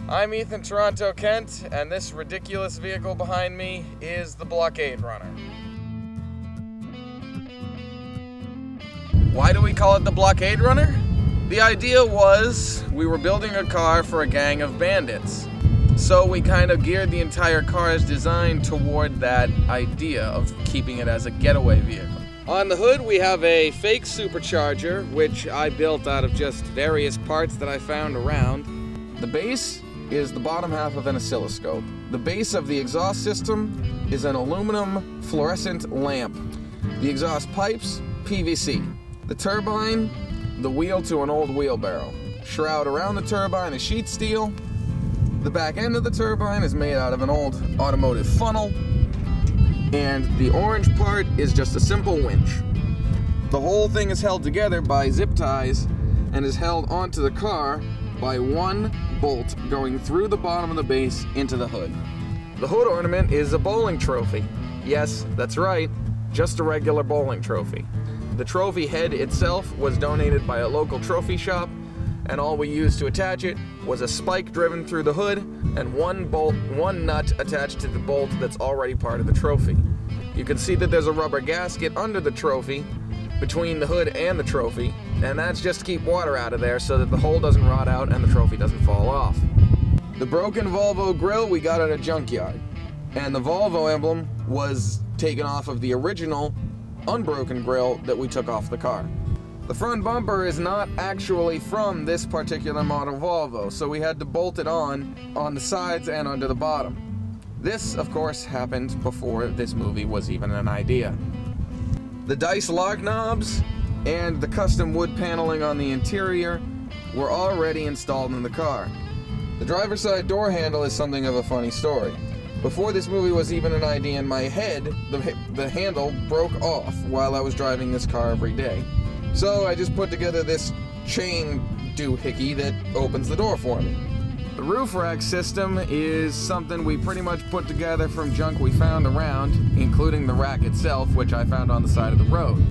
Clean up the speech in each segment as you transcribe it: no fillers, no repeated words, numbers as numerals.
I'm Ethan Taranto-Kent, and this ridiculous vehicle behind me is the Blockade Runner. Why do we call it the Blockade Runner? The idea was we were building a car for a gang of bandits. So we kind of geared the entire car's design toward that idea of keeping it as a getaway vehicle. On the hood we have a fake supercharger, which I built out of just various parts that I found around. The base is the bottom half of an oscilloscope. The base of the exhaust system is an aluminum fluorescent lamp. The exhaust pipes, PVC. The turbine, the wheel to an old wheelbarrow. Shroud around the turbine is sheet steel. The back end of the turbine is made out of an old automotive funnel. And the orange part is just a simple winch. The whole thing is held together by zip ties and is held onto the car by one bolt going through the bottom of the base into the hood. The hood ornament is a bowling trophy. Yes, that's right, just a regular bowling trophy. The trophy head itself was donated by a local trophy shop, and all we used to attach it was a spike driven through the hood and one nut attached to the bolt that's already part of the trophy. You can see that there's a rubber gasket under the trophy, between the hood and the trophy, and that's just to keep water out of there so that the hole doesn't rot out and the trophy doesn't fall off. The broken Volvo grille we got at a junkyard, and the Volvo emblem was taken off of the original unbroken grille that we took off the car. The front bumper is not actually from this particular model Volvo, so we had to bolt it on the sides and under the bottom. This, of course, happened before this movie was even an idea. The dice lock knobs and the custom wood paneling on the interior were already installed in the car. The driver's side door handle is something of a funny story. Before this movie was even an idea in my head, the handle broke off while I was driving this car every day. So I just put together this chain doohickey that opens the door for me. The roof rack system is something we pretty much put together from junk we found around, including the rack itself, which I found on the side of the road.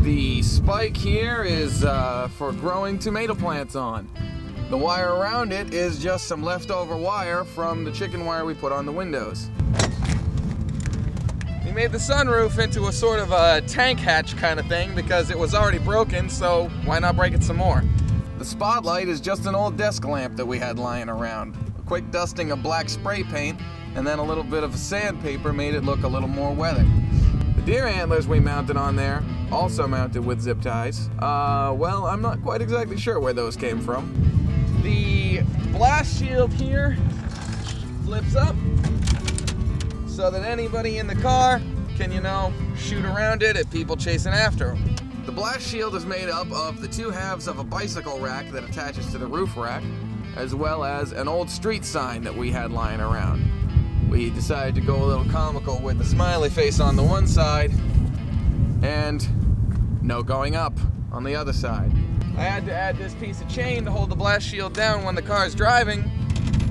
The spike here is for growing tomato plants on. The wire around it is just some leftover wire from the chicken wire we put on the windows. We made the sunroof into a sort of a tank hatch kind of thing because it was already broken, so why not break it some more? The spotlight is just an old desk lamp that we had lying around. A quick dusting of black spray paint and then a little bit of sandpaper made it look a little more weathered. The deer antlers we mounted on there, also mounted with zip ties. Well, I'm not quite exactly sure where those came from. The blast shield here flips up so that anybody in the car can, shoot around it at people chasing after them. The blast shield is made up of the two halves of a bicycle rack that attaches to the roof rack, as well as an old street sign that we had lying around. We decided to go a little comical with the smiley face on the one side and no going up on the other side. I had to add this piece of chain to hold the blast shield down when the car's driving,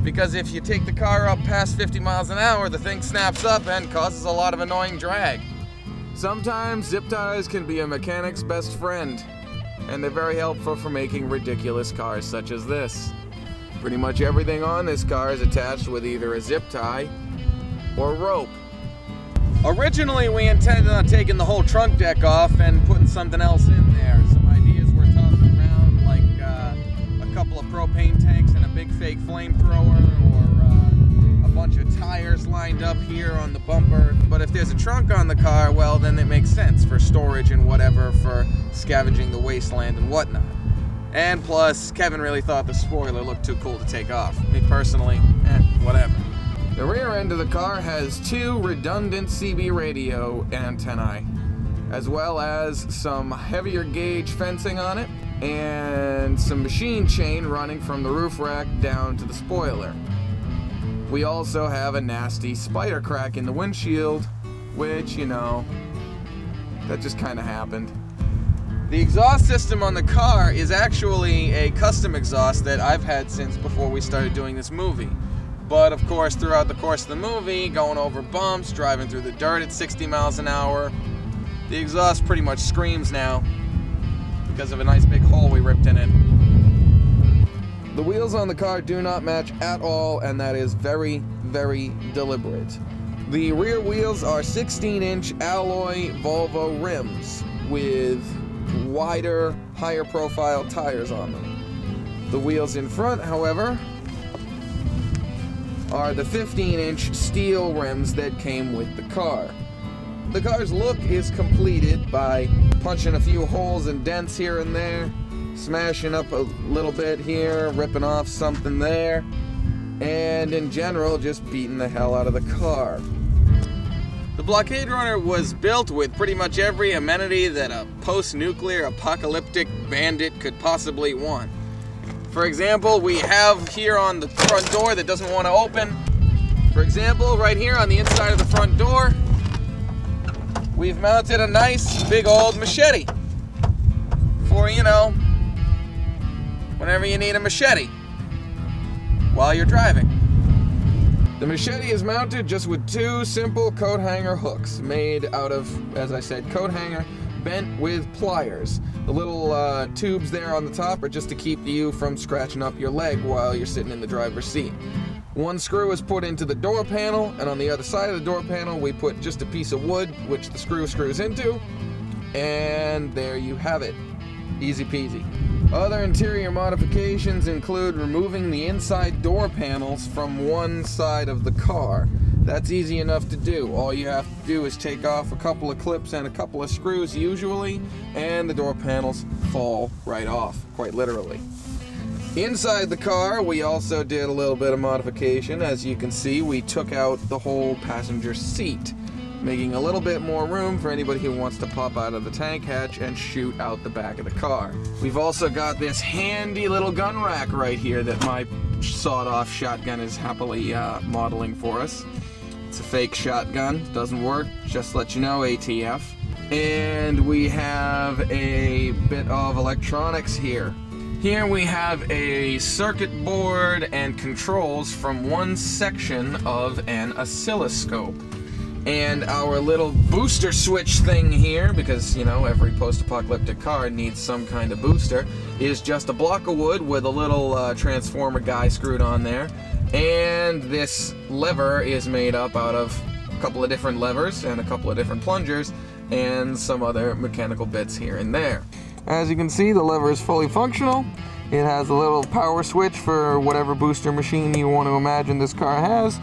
because if you take the car up past 50 miles an hour, the thing snaps up and causes a lot of annoying drag. Sometimes zip ties can be a mechanic's best friend, and they're very helpful for making ridiculous cars such as this. Pretty much everything on this car is attached with either a zip tie or rope. Originally, we intended on taking the whole trunk deck off and putting something else in there. Some ideas were tossed around, like a couple of propane tanks and a big fake flamethrower, or a bunch of tires lined up here on the bumper. But if there's a trunk on the car, well, then it makes sense for storage and whatever, for scavenging the wasteland and whatnot. And plus, Kevin really thought the spoiler looked too cool to take off. Me personally, whatever. The rear end of the car has two redundant CB radio antennae, as well as some heavier gauge fencing on it, and some machine chain running from the roof rack down to the spoiler. We also have a nasty spider crack in the windshield, which, that just kind of happened. The exhaust system on the car is actually a custom exhaust that I've had since before we started doing this movie. But of course, throughout the course of the movie, going over bumps, driving through the dirt at 60 miles an hour, the exhaust pretty much screams now because of a nice big hole we ripped in it. The wheels on the car do not match at all, and that is very, very deliberate. The rear wheels are 16-inch alloy Volvo rims with wider, higher profile tires on them. The wheels in front, however, are the 15-inch steel rims that came with the car. The car's look is completed by punching a few holes and dents here and there, smashing up a little bit here, ripping off something there, and in general just beating the hell out of the car. The Blockade Runner was built with pretty much every amenity that a post-nuclear apocalyptic bandit could possibly want. For example, we have here on the front door that doesn't want to open. For example, right here on the inside of the front door, we've mounted a nice big old machete for, you know, whenever you need a machete while you're driving. The machete is mounted just with two simple coat hanger hooks made out of, as I said, coat hanger bent with pliers. The little tubes there on the top are just to keep you from scratching up your leg while you're sitting in the driver's seat. One screw is put into the door panel, and on the other side of the door panel we put just a piece of wood which the screw screws into, and there you have it. Easy peasy. Other interior modifications include removing the inside door panels from one side of the car. That's easy enough to do. All you have to do is take off a couple of clips and a couple of screws usually, and the door panels fall right off, quite literally. Inside the car, we also did a little bit of modification. As you can see, we took out the whole passenger seat, making a little bit more room for anybody who wants to pop out of the tank hatch and shoot out the back of the car. We've also got this handy little gun rack right here that my sawed-off shotgun is happily modeling for us. It's a fake shotgun, doesn't work, just to let you know, ATF. And we have a bit of electronics here. Here we have a circuit board and controls from one section of an oscilloscope. And our little booster switch thing here, because, you know, every post-apocalyptic car needs some kind of booster, is just a block of wood with a little transformer guy screwed on there. And this lever is made up out of a couple of different levers and a couple of different plungers and some other mechanical bits here and there. As you can see, the lever is fully functional. It has a little power switch for whatever booster machine you want to imagine this car has,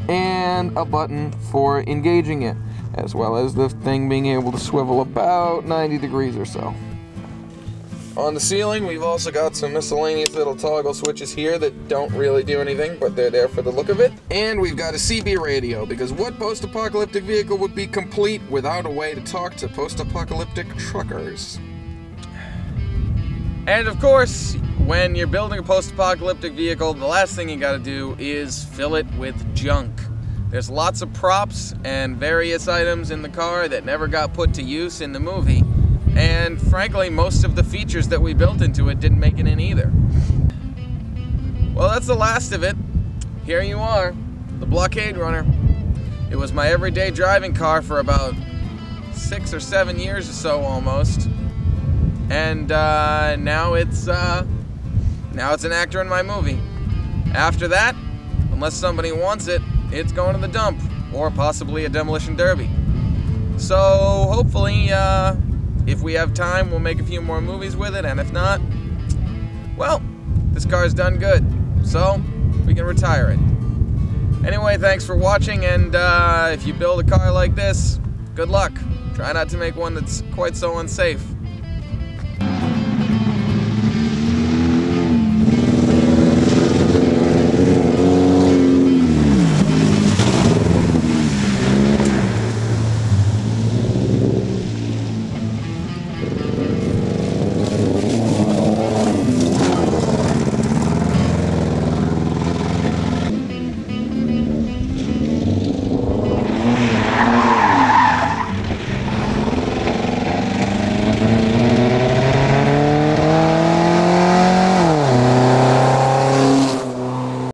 and a button for engaging it, as well as the thing being able to swivel about 90 degrees or so. On the ceiling, we've also got some miscellaneous little toggle switches here that don't really do anything, but they're there for the look of it. And we've got a CB radio, because what post-apocalyptic vehicle would be complete without a way to talk to post-apocalyptic truckers? And of course, when you're building a post-apocalyptic vehicle, the last thing you gotta do is fill it with junk. There's lots of props and various items in the car that never got put to use in the movie. And frankly, most of the features that we built into it didn't make it in either. Well, that's the last of it. Here you are, the Blockade Runner. It was my everyday driving car for about 6 or 7 years or so almost. And now it's an actor in my movie. After that, unless somebody wants it, it's going to the dump, or possibly a demolition derby. So hopefully, if we have time, we'll make a few more movies with it, and if not, well, this car's done good, so we can retire it. Anyway, thanks for watching, and if you build a car like this, good luck. Try not to make one that's quite so unsafe.